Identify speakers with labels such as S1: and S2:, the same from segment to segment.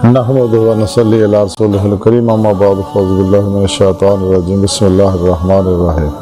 S1: नहमदुहु व नसल्ली अला रसूलिहिल करीम अम्मा बाद फ़ौज़ु बिल्लाहि मिनश शैतानिर रजीम बिस्मिल्लाहिर रहमानिर रहीम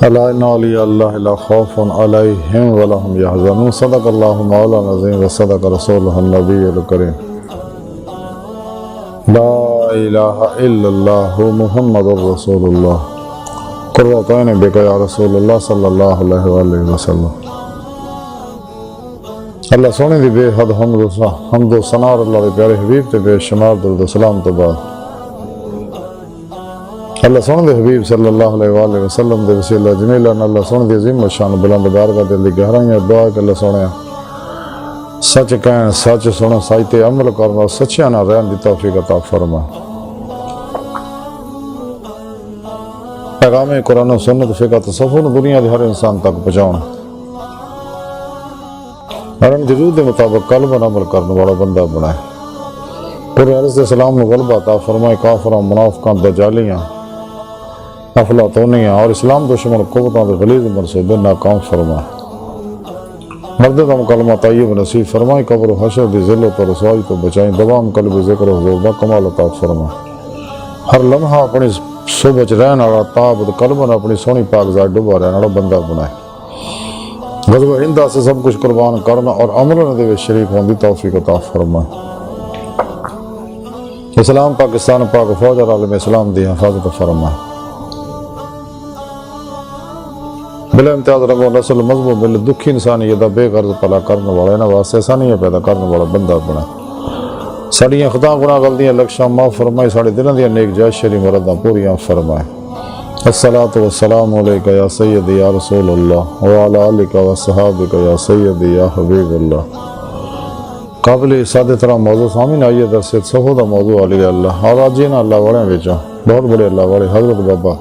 S1: अला इन्ना औलिया अल्लाहि ला खौफुन अलैहिम व ला हुम यहज़नून सदक़ल्लाहु मौलाना अज़ीम व सदक़ रसूलुहुन नबियुल करीम ला इलाहा इल्लल्लाहु मुहम्मदुर रसूलुल्लाह क़ुर्रतु ऐनि बिका या रसूलल्लाह सल्लल्लाहु अलैहि वसल्लम। अल्लाह सोने दी बेहद हमदो सनार अल्लाह दे प्यारे हबीब ते बेशुमार दरूद सलाम तो बाद अल्लाह सोने दे हबीब सल्लल्लाहु अलैहि वसल्लम दे वसीला जमीला अल्लाह सोने दी अजीम शान बुलंद बारगाह दिल दी गहराइयां दुआ के अल्लाह सोने सच कहन सच सुन सच ते अमल करना सच्चियां नाल रहन दी तौफीक अता फरमा। पैगाम कुरान और सुन्नत फिक़ह तसव्वुफ़ दुनिया दे हर इंसान तक पहुंचाउण और जरूरत के मुताबिक कल पर अमल करने वाला बंदा बनाए। पूरे अर्ज़ सलाम गलबा अता फरमाए काफिर मुनाफिकां दजालियां अफलातूनियां और इस्लाम दुश्मन कुव्वतां दे गलीज़ मनसूबे नाकाम फरमाए। मर्द दम कलमा तय्यब नसीब फरमाए कब्र हशर दी ज़िल्लत और रसवाई तो बचाई दवाम कल्ब ज़िक्र हुज़ूर दा कमाल अता फरमाए। हर लम्हा अपनी सुबह च रहने वाला ताबद कलबन अपनी सोहनी पाक ज़ात डुबा रहने वाला बंदा बनाए। ग़ज़वा हिंदा से सब कुछ कुर्बान करना और अमलन दे विच शरीक होने की तौफीक अता फरमाए। इस्लाम पाकिस्तान पाक फौज और आलम इस्लाम दी हिफाजत फरमाए। बिला इम्तियाज़ रंगो नस्ल मज़बूत मिल दुखी इंसानियत दा बेगर्ज भला करने वाला इन्हां वास्ते आसानियां पैदा करने वाला बंदा बनाए। साड़ियां खुदा गुनाह गलतियां लक्ष्यां माफ़ फरमाए। साढ़े दिलों दी नेक जायज़ शरी मुरादां पूरियां फरमाए। अस्सलातु वस्सलामु अलैका या सय्यदी या रसूलल्लाह व अला आलिका व सहाबिका या सय्यदी या हबीबल्लाह। काबिल सादे तरह मौजू सामने आइए दरसे सफ़ो दा मौजू अली अल्लाह और आज इन अल्लाह वाले विचों बहुत बड़े अल्लाह वाले हज़रत बाबा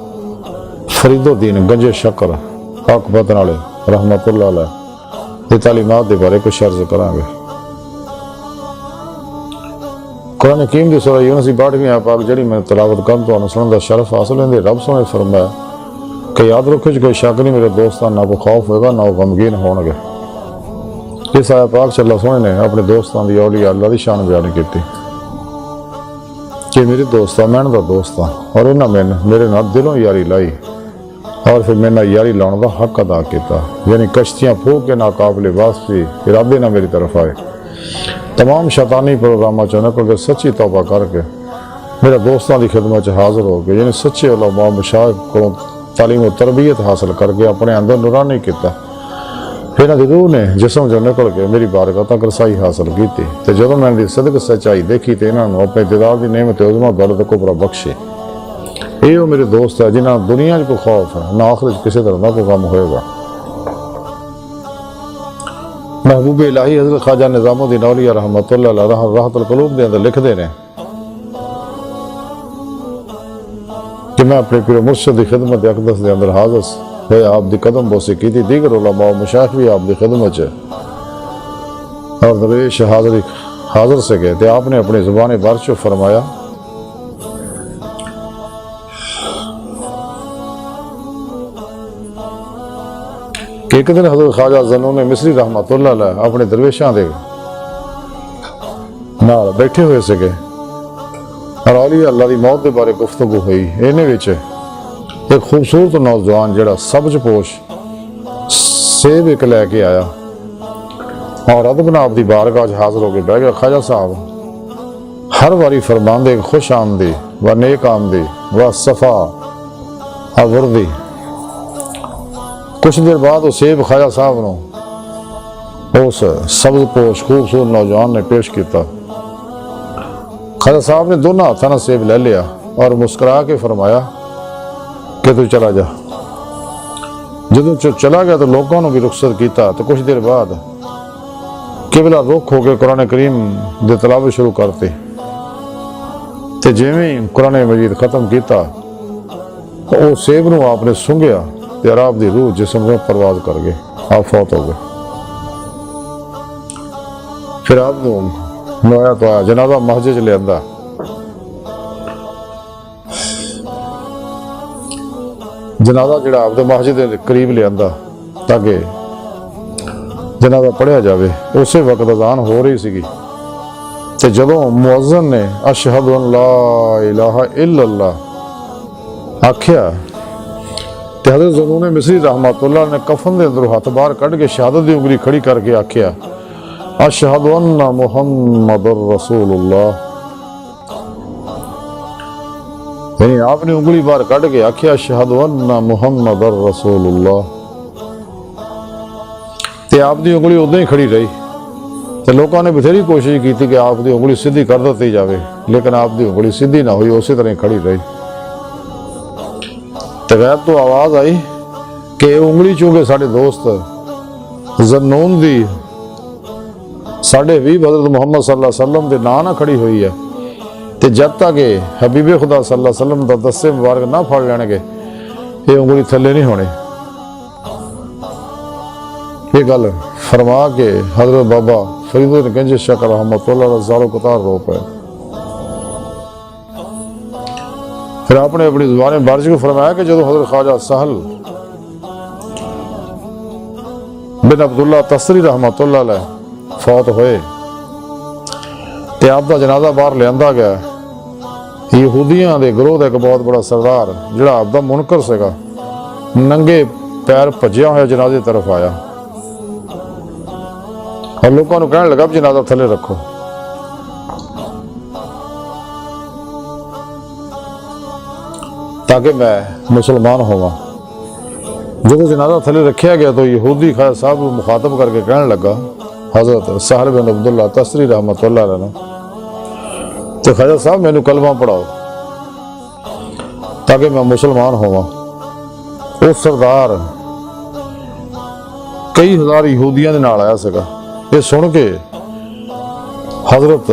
S1: फरीदुद्दीन गंजे शक्कर पाक बतन वाले रहमतुल्लाह अलैह दी तालीमात दे बारे कुछ अर्ज़ करांगे। कुरान हकीम की सूरह यूनुस की 62वीं आयत पाक जड़ी मैं तिलावत कर तो सुनने का शरफ हासिल होंगे। रब सोने फरमाया कि याद रखो कोई शक नहीं मेरे दोस्तान ना कोई खौफ होगा ना वो गमगीन होंगे। इस आयत पाक च अल्लाह सोने ने अपने दोस्तान की औलिया अल्लाह की शान बयान की कि मेरे दोस्त मैं इन्हां दा दोस्त हाँ और इन्हां मैंने मेरे नाल दिलों यारी लाई और फिर मेरे नाल यारी लाने का हक अदा किया। यानी कश्तियाँ फूक के नाकाबिले वापसी इरादे ना मेरी तरफ आए तमाम शैतानी प्रोग्राम चो निकल के सच्ची तौबा करके मेरे दोस्तों की खिदमत हाजिर हो गए। यानी सच्चे उलमा मशाइख को तालीम और तरबियत हासिल करके अपने अंदर नुरानी किया। इन्हां दी रूह ने जिसम चो निकल के मेरी बारगाह तक रसाई हासिल की तो जदों मैंने सदक सच्चाई देखी तो इन्होंने अपने दिदार की नेमत उज़मा दौलत कुबरा बख्शे। ये मेरे दोस्त है जिन्हें दुनिया को खौफ है ना आखिरत किसी तरह का कोई काम होएगा। महबूब इलाही हज़रत ख्वाजा निज़ामुद्दीन औलिया रहमतुल्लाह अलैह राहतुल क़ुलूब दे अंदर लिखते हैं कि मैं अपने पीर मुर्शिद की खिदमत अक़दस के अंदर हाज़िर होया आप दी कदम बोसी की थी। दीगर उलमा और मशाइख भी आप दी खिदमत और दरवेश हाजिर से गए थे। आपने अपनी ज़ुबान बारशो फरमाया कि एक दिन हज़रत ख्वाजा ज़न्नून मिस्री रहमतुल्लाह अलैह अपने दरवेशां दे नाल बैठे हुए से और औलिया अल्लाह की मौत के बारे गुफ्तगू हुई। इन्हें विच एक खूबसूरत नौजवान जिहड़ा सबज पोश सेब एक लैके आया और अदब नाल आपकी बारगाह हाजिर होकर बह गया। ख्वाजा साहब हर बारी फरमांदे खुश आमदी व नेक आमदी व सफ़ा अवरदी। कुछ देर बाद उस सेब ख्वाजा साहब ने उस सब्ज पोश खूबसूरत नौजवान ने पेश किया। ख्वाजा साहब ने दोनों हाथों ने सेब ले लिया और मुस्कुरा के फरमाया कि तू चला जा। जो चला गया तो लोगों ने भी रुखसत किया। तो कुछ देर बाद किबला रुख होकर कुरान करीम दे तिलावत शुरू करते तो जिवें कुरान मजीद खत्म किया तो उस सेब को आपने सूंघिया तो आप दी रूह जिसम में परवाज कर गए आप फौत हो गए। फिर आप नोया तो आया जनाजा मस्जिद लिया जनाजा जो आपके मस्जिद के करीब लिया ताकि जनाजा पढ़िया जाए। उस वक्त अजान हो रही सी ते जदों मुअज्जिन ने अशहदु अन ला इलाहा इल्लल्लाह आख्या ते हज़रत ज़ुनून मिस्री रहमतुल्लाह ने कफन दे अंदरों हथ बाहर कढ़ के शहादत दी उंगली खड़ी करके आख्या अशहदु अन्ना मुहम्मदुर रसूलुल्लाह। यानी आपने उंगली बाहर कढ़ के आख्या अशहदु अन्ना मुहम्मदुर रसूलुल्लाह। ते आपकी उंगली उदा ही खड़ी रही। तो लोगों ने बथेरी कोशिश की कि आपकी उंगली सीधी कर दी जाए, लेकिन आपकी उंगली सीधी ना हुई, उसी तरह खड़ी रही। तो गैब तो आवाज़ आई कि उंगली चूंकि साढ़े दोस्त ज़न्नून दी साढ़े भी हज़रत मुहम्मद सल्लल्लाहु अलैहि वसल्लम के नाम ना खड़ी हुई है, तो जब तक हबीबे खुदा सल्लल्लाहु अलैहि वसल्लम का दस्से मुबारक ना फड़ लैणगे ये उंगली थले नहीं होनी। ये गल फरमा के हज़रत बाबा फरीद गंज शक रहमतुल्लाह ज़ारो कतार रो पे। फिर आपने अपनी ज़ुबान बारिश को फरमाया कि जो हज़रत ख्वाजा सहल बिन अब्दुल्ला तसरी रहमतुल्लाह अलैह फौत होए ते आपका जनाजा बाहर लिया गया। यहूदियों के गिरोह का एक बहुत बड़ा सरदार जिहड़ा आपका मुनकर सीगा नंगे पैर भज्या होया जनाजे की तरफ आया और लोगों को कहने लगा जनाजा थले रखो। ताकि मैं मुसलमान होवा। जो जनाजा थले रखा गया तो यहूदी ख्वाजा साहब को मुखातब करके कहने लगा हज़रत सहल बिन अब्दुल्ला तसरी रहमतुल्लाह अलैह तो ख्वाजा साहब मैनू कलमा पढ़ाओ ताकि मैं मुसलमान होवा। वो सरदार कई हज़ार यहूदियों के नाल आया सीगा। ये सुन के हज़रत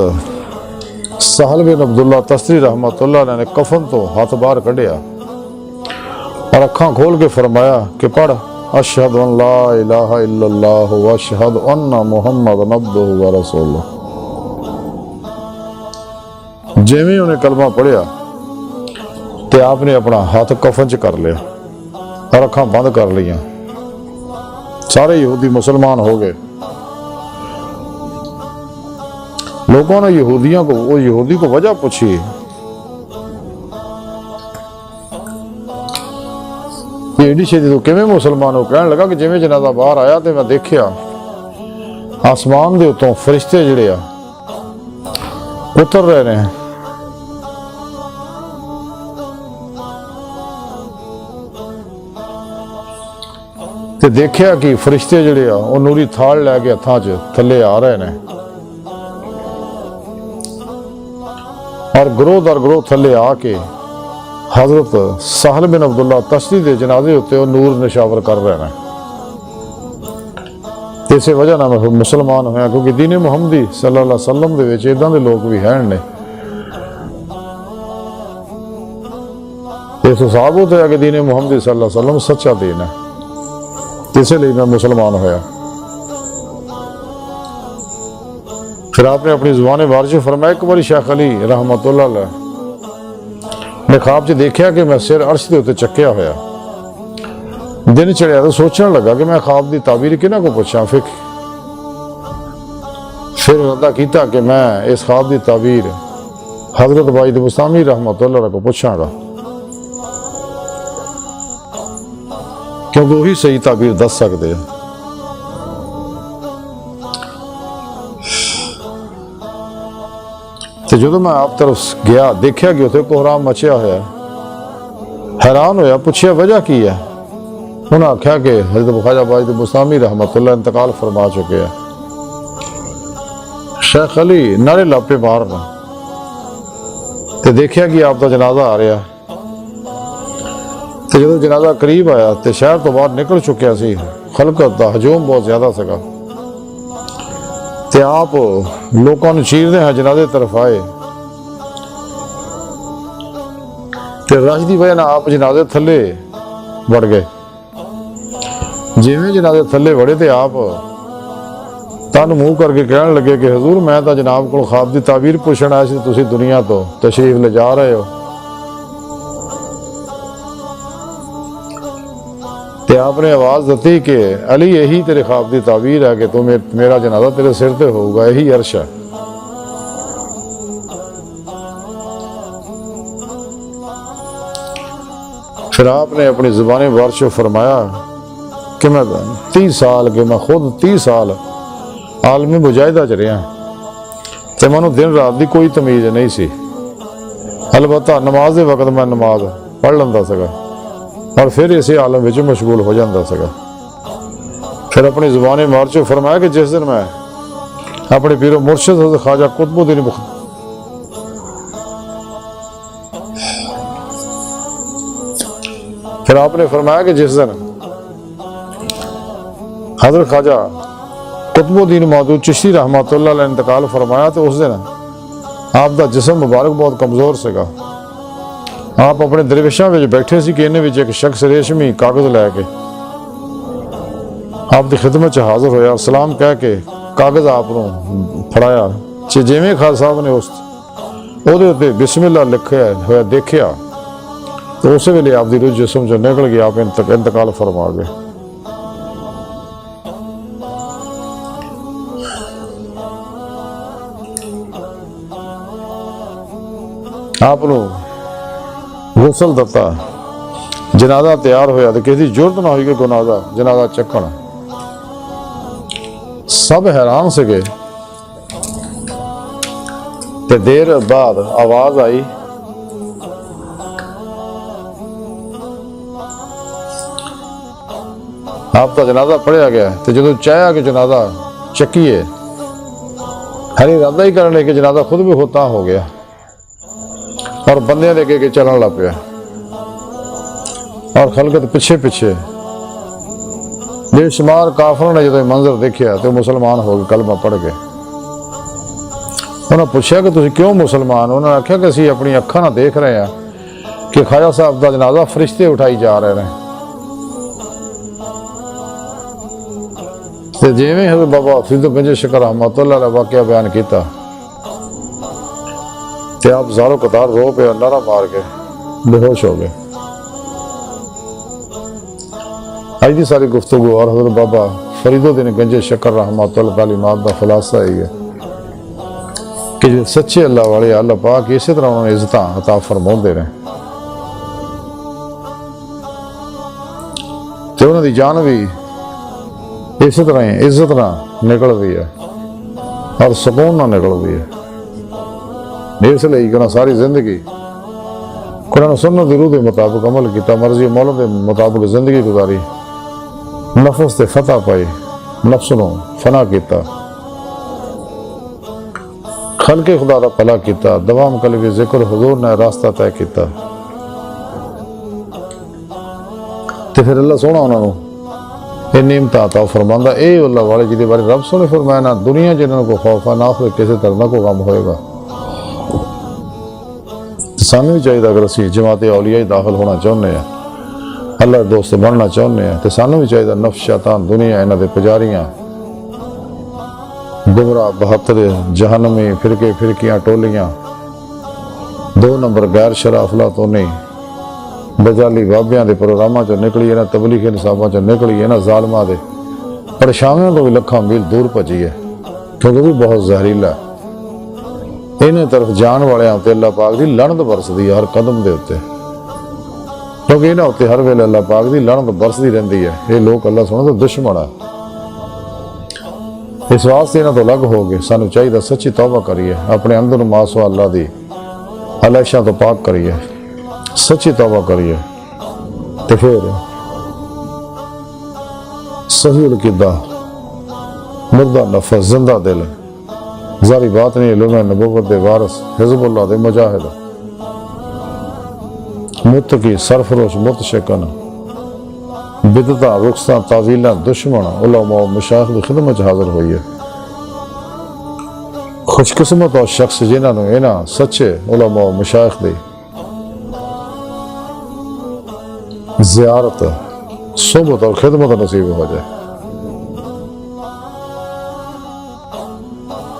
S1: सहल बिन अब्दुल्ला तसरी रहमतुल्लाह अलैह ने कफन तो हाथ बाहर कढ़िया और अखां खोल के फरमाया कि पढ़ अशहदु अन ला इलाहा इल्लल्लाह व अशहदु अन्ना मुहम्मदन अब्दुहु व रसूलुहु। जिवें उन्हें कलमा पढ़िया तो आपने अपना हाथ कफन च कर लिया और अखां बंद कर लिया। सारे यहूदी मुसलमान हो गए। लोगों ने यहूदी को वजह पूछी एडी छेती तो किवें मुसलमान हो। कहने लगा कि जिवें जनाजा बाहर आया तो मैं देखिया आसमान के उत्तों फरिश्ते जिहड़े आ उतर रहे हैं। ते देखिया कि फरिश्ते जिहड़े आ वो नूरी थाल लैके हत्थां च थले आ रहे हैं और ग्रोह दर ग्रोह थले आके हज़रत सहल बिन अब्दुल्ला तसरी के जनाजे उत्ते नूर निशावर कर रहे हैं। इस वजह ना मैं मुसलमान होया क्योंकि दीन मुहम्मदी सल्लल्लाहु अलैहि वसल्लम दे विच इदां दे लोग भी हैं ने। इस साबत है कि दीन मुहम्मदी सल्लल्लाहु अलैहि वसल्लम सच्चा दीन है, इसलिए मैं मुसलमान होया। फिर आपने अपनी ज़ुबान बारिश फरमाया एक बार शेख अली रहमतुल्लाह अलैह ने ख्वाब च देखा कि मैं सिर अर्श के उत्ते चक्या होया। दिन चढ़िया तो सोचने लगा कि मैं ख्वाब की ताबीर किन्हां को पूछा। फिर इरादा किया कि मैं इस ख्वाब की ताबीर हज़रत वाहिद बुस्तामी रहमतुल्लाह अलैह को पूछागा क्योंकि वही सही ताबीर दस सकते हैं। तो जो मैं आप तरफ गया देखा कि उसे कोहराम मचिया होया, हैरान होया, पूछया वजह की है। उन्हें आख्या कि हज़रत ख्वाजा वाहिद बुस्तामी रहमतुल्लाह इंतकाल फरमा चुके हैं। शेख अली नारे लापे मारना तो देखा कि आपका जनाजा आ रहा। तो जो जनाजा करीब आया तो शहर तो बाहर निकल चुकिया सी, खलकत का हजूम बहुत ज्यादा सगा। ते आप लोगों ने चीरदे हैं जनाजे तरफ आए ते रश की वजह आप जनाजे थले वड़ गए। जिवें जनाजे थले वड़े तो आप तन मूँह करके कहने लगे कि हजूर मैं तो जनाब को ख्वाब की ताबीर पूछण आया सी, तुसीं दुनिया तो तशरीफ ले जा रहे हो। ते आपने आवाज़ दी कि अली यही तेरे ख्वाब की ताबीर है कि तू मेरा जनाजा तेरे सिर ते होगा, यही अर्श है। फिर आपने अपनी ज़ुबान बारिश फरमाया कि मैं 30 साल के मैं खुद 30 साल आलमी मुजाहिदा च रहा तो मैं दिन रात की कोई तमीज़ नहीं सी। अलबत्ता नमाज के वक्त मैं नमाज पढ़ लेंदा सगा और फिर इस आलम में मशगूल हो जाता सगा। फिर अपनी ज़ुबान बारिश फरमाया कि जिस दिन मैं अपने पीरो मुर्शिद हज़रत ख्वाजा कुतुबुद्दीन फिर आपने फरमाया कि जिस दिन हज़रत ख्वाजा कुतुबुद्दीन मौदूद चिश्ती रहमतुल्लाह अलैह इंतकाल फरमाया तो उस दिन आपका जिस्म मुबारक बहुत कमज़ोर सेगा। आप अपने दरवेशों में बैठे सी कि इन्हें एक शख्स रेशमी कागज़ लैके आपकी खिदमत च हाजिर होया, सलाम कह के कागज़ आपनों फड़ाया। जिमें खालसा साहब ने उस उत्ते बिस्मिल्लाह लिखा होया देखिया तो उस वेले आपकी रूह जिस्म चो निकल गई, आप इंतकाल फरमा गए। आपनों गुसल दता जनाजा तैयार होया तो किसी जरूरत ना हुई कि जनाजा चकन। सब हैरान से गए ते देर बाद आवाज आई आपका जनाजा पढ़िया गया। तो जो चाहा कि जनाजा चकीए हर इरादा ही करने कि जनाजा खुद भी होता हो गया और बंदे लेके के चलन लग पिया और खलकत पिछे पिछे बेशुमार काफरों ने जो मंजर देखा तो मुसलमान हो गए, कलमा पढ़ गए। उन्होंने पूछा कि तुम क्यों मुसलमान? उन्होंने आख्या कि असी अपनी अखा ना देख रहे हैं कि ख्वाजा साहब का जनाजा फरिश्ते उठाई जा रहे हैं। तो जिमें हज़रत बाबा हफीज़ गंज शिकर रहमतुल्लाह अलैह वाक़या बयान किया तो आप ज़ारो कतार रो पे और नारा मार के बेहोश हो गए। आज की सारी गुफ्तगू और हज़रत बाबा फरीदुद्दीन गंज शिकर रहमतुल्लाह तालीमात का खुलासा ही है कि जो सच्चे अल्लाह वाले अल्लाह पाक इसी तरह उन्होंने इज्जत अता फरमाते रहे तो उन्होंने जान भी इसी तरह ही इज्जत ना निकलती है और सुकून ना निकलती है। इसलिए कहना सारी जिंदगी कुरान सुन्नत दी रूह के मुताबिक अमल किया, मर्जी मौला के मुताबिक जिंदगी गुजारी, नफस से फतह पाई, नफ्स नूं फना किया, खलके खुदा दा भला किया, दवाम कलबी जिक्र हुजूर ने रास्ता तय किया। तो फिर अल्लाह सोहना उन्होंने ये नियमत अता फरमांदा ए अल्लाह वाले जिहदे बारे रब सोहने फरमाया ना दुनिया जिन्होंने को खौफ है ना फिर किसी तरह को गम होएगा। सानू भी चाहिए अगर असी जमात औलिया दाखिल होना चाहते हैं, अल्लाह दोस्त बनना चाहते हैं तो सानू भी चाहिए नफ्स शैतान दुनिया इन्हों के पुजारियां गुमराह बहत्तर जहनमी फिरके फिरकियां टोलियां 2 नंबर गैर शराफला तो नहीं बजाली बाबियां के प्रोग्रामां चो निकली, इन्होंने तबलीगी निसाबां चो निकली, इन्होंने जालमां के परेशानियों को भी लखा मील दूर भजी है क्योंकि भी बहुत जहरीला है। इन्हें तरफ जान वाले उत्ते अल्लाह पाक की लणत बरसदी है हर कदम के उत्ते, क्योंकि इन्होंने उत्ते हर वेले अल्लाह पाक की लणत बरसदी रहिंदी है। ये लोग अल्लाह सुनो तो दुश्मन है, इस वास्ते इन्हों तो अलग हो गए। सानू चाहिए सच्ची तौबा करिए, अपने अंदर मासो अल्लाह की अलैशा तो पाक करिए, सच्ची तौबा करिए तो फिर सही अकीदा मुर्दा नफस जिंदा दिल जारी बात नहीं लुमे नबूवत दे वारस हिज़्बुल्लाह दे मुजाहिद मुत्तकी सरफरोश मुतशकन बिदता रुखसा तावीला दुश्मन उलमा मशाइख की खिदमत च हाजिर हुई है। खुशकिस्मत और शख्स जिन्होंने इन्होंने सच्चे उलमा मशाइख की ज़ियारत सोबत और खिदमत नसीब हो जाए।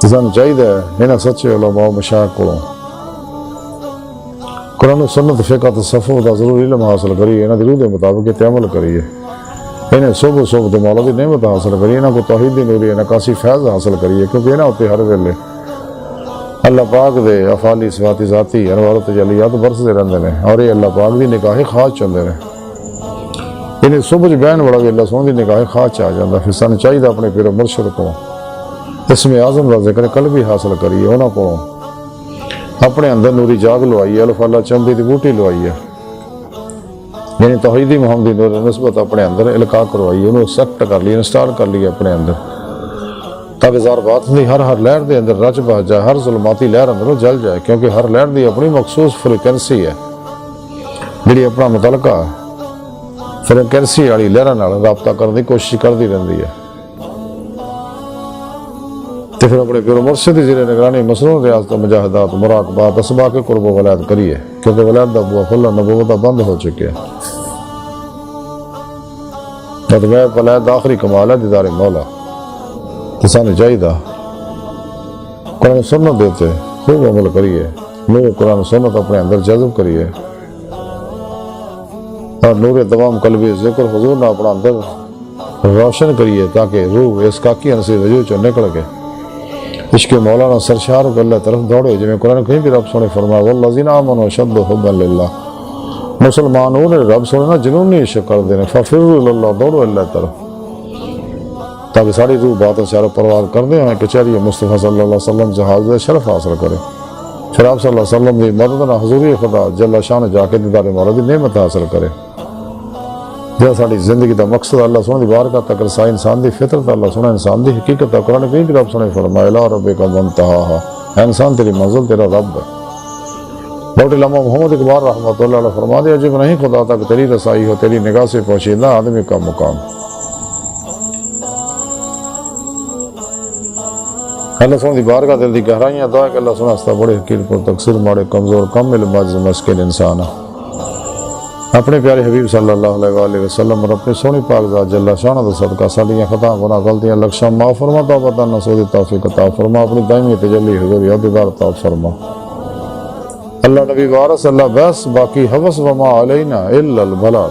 S1: सानू चाहिए इन्होंने सच्चे उलमा मशाइख को कुरान सुन्नत फिक़ह तसव्वुफ़ का जरूर इल्म हासिल करिए, इन्होंने रूह के मुताबिक अमल करिए, इन्हें सुबह सुबह मौला की नेमत हासिल करिए, इन्हों को तौहीद दी नूरी नकासी फैज़ हासिल करिए, क्योंकि इन्होंने उत्ते हर वेले अल्लाह पाक दे अफाली सिफाती जाती अनवारत जलियात बरसते रहंदे ने और ये अल्लाह पाक दी निगाह खास चलदे ने। इन्हें सुबह बहन बड़ा भी अल्लाह सोहनी दी निगाह खास च आ जाता। फिर सानू चाहिए अपने पीरो मुर्शद को इसमें आज़म का जिक्र कल भी हासिल करिए, उन्होंने को अपने अंदर नूरी जाग लवाई, अल्फाला चंबी की बूटी लवाई है, यानी तौहीदी मुहम्मदी नूर नस्बत अपने अंदर इल्का करवाई, उन्होंने सख्त कर ली, इंस्टॉल कर लिया अपने अंदर, ताकि जार बात नहीं हर लहर के अंदर रच बह जाए, हर जुल्माती लहर अंदरों जल जाए, क्योंकि हर लहर की अपनी मखसूस फ्रीक्वेंसी है जी अपना मुतलका फ्रीक्वेंसी वाली लहर नाल राबता करने की कोशिश करती रहती है। तो फिर अपने पीरो मुर्शिद की जिले निगरानी मसरूर रियासत मुजाहिदात मुराकबात असबा के कुर्ब वलायत करिए, क्योंकि वलायत का बुआ खुला नबूवत बंद हो चुके हैं। वलायत वलायत आखिरी कमाल है दीदार मौला। तो सानू चाहिए कुरान सुन्नत देते खूब अमल करिए, नूर कुरान सुन्नत अपने अंदर जज्ब करिए और नूर तमाम कल्बी जिक्र हुजूर ना अपना अंदर रोशन करिए, ताकि रूह इस काकी अनसी वजूद चो निकल के इश्क मौलाना सरशार अल्लाह तरफ दौड़े। जिमें कुरान कहीं भी रब सोने फरमाया वल्लज़ीना आमनू अशद्दु हुब्बन लिल्लाह, मुसलमान ने रब सोने ना जुनूनी इश्क कर देने, फफिर्रू इलल्लाह, दौड़ो अल्लाह तरफ, ताकि सारी रूह बात चारों परवार करते हैं कचहरी मुस्तफ़ा सल्लल्लाहु अलैहि वसल्लम से हाज़िर शरफ हासिल करे। फिर आप सल्लल्लाहु अलैहि वसल्लम की मदद ना हुज़ूरी खुदा जल्ला शान जाके दीदार मौला की नेमत हासिल करे। जो साड़ी जिंदगी का मकसद अल्लाह सोने की बारगाह तक रसाई, इंसान की फितरत अल्लाह सोना इंसान की हकीकत है। कुरान कहीं भी रब सोने फरमाया ला रब्बिका मुंतहा, इंसान तेरी मंजिल तेरा रब है। डॉक्टर इमाम मोहम्मद इकबाल रहमतुल्लाह अलैह फरमा दिया अजब नहीं खुदा तक तेरी रसाई हो, तेरी निगाह से पोशीदा आदमी का मुकाम। अल्लाह सोने की बारगाह दिल की गहराइयां दुआ कि अल्लाह सोना हस्ता बड़े हकीर को तकसीर माड़े कमजोर कम इल्म मस्किन इंसान है। अपने प्यारे हबीब सल्लल्लाहु अलैहि वसल्लम और अपने सोनी पाक ज़ात जल्ला शान दा सदका साडियां खता गुनाह गलतियां लक्ष्यां माफ़ फरमा, तौबा नसूद तौफीक अता फरमा, अपनी दायमी तजल्ली हुजूर यादगार अता फरमा। अल्लाह नबी वारस अल्लाह बस बाकी हवस वमा अलैना इल्लल बलाग।